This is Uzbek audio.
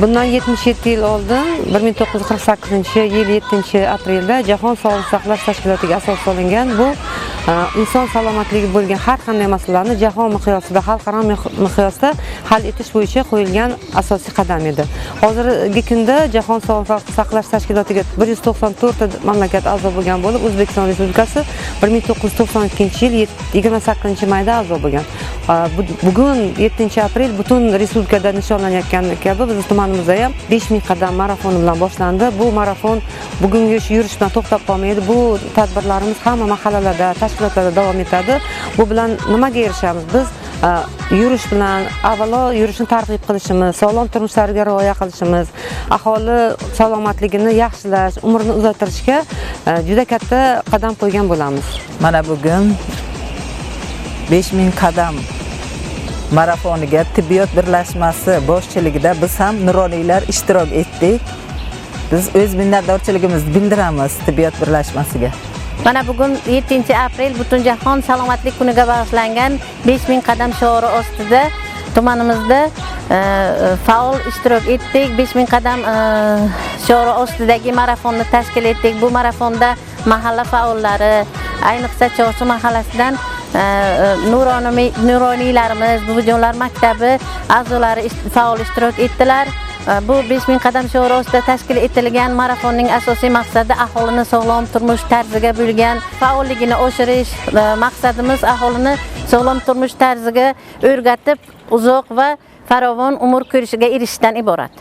Bundan 77 yil oldin 1948-yil 7-aprelda Jahon Sog'liqni saqlash tashkilotiga asos solingan. Bu inson salomatligi bo'lgan har qanday masalalarni jahon miqyosida, xalqaro miqyosda hal etish bo'yicha qo'yilgan asosiy qadam edi. Hozirgi kunda Jahon Sog'liqni saqlash tashkilotiga 194 ta mamlakat a'zo bo'lgan bo'lib, O'zbekiston Respublikasi 1992-yil 28-mayda a'zo bo'lgan. Bugun 7-aprel butun respublikada nishonlanayotgani kabi biz tumanimizda ham 5000 qadam marafoni bilan boshlandi. Bu marafon bugungi yurish bilan to'xtab qolmaydi. Bu tadbirlarimiz hamma mahallalarda, tashkilotlarda davom etadi. Bu bilan nimaga erishamiz? Biz yurish bilan avvalo yurishni targ'ib qilishimiz, sog'lom turmushlarga rioya qilishimiz, aholi salomatligini yaxshilash, umrini uzaytirishga juda katta qadam qo'ygan bo'lamiz. Mana bugun 5000 qadam marafoniga tibbiyot birlashmasi boshchiligida biz ham nuroniylar ishtirok etdik. Biz o'z minnatdorchiligimizni bildiramiz tibbiyot birlashmasiga. Mana bugun 7-aprel butun jahon salomatlik kuniga bag'ishlangan 5000 qadam shiori ostida tumanimizda faol ishtirok etdik. 5000 qadam shiori ostidagi marafonni tashkil etdik. Bu marafonda mahalla faollari, ayniqsa Chorsu mahallasidan nuroniylarimiz, buvijonlar maktabi a'zolari faol ishtirok etdilar. Bu 5000 qadam shiori ostida tashkil etilgan marafonning asosiy maqsadi aholini sog'lom turmush tarziga bo'lgan faolligini oshirish. Maqsadimiz aholini sog'lom turmush tarziga o'rgatib, uzoq va farovon umr ko'rishiga erishishdan iborat.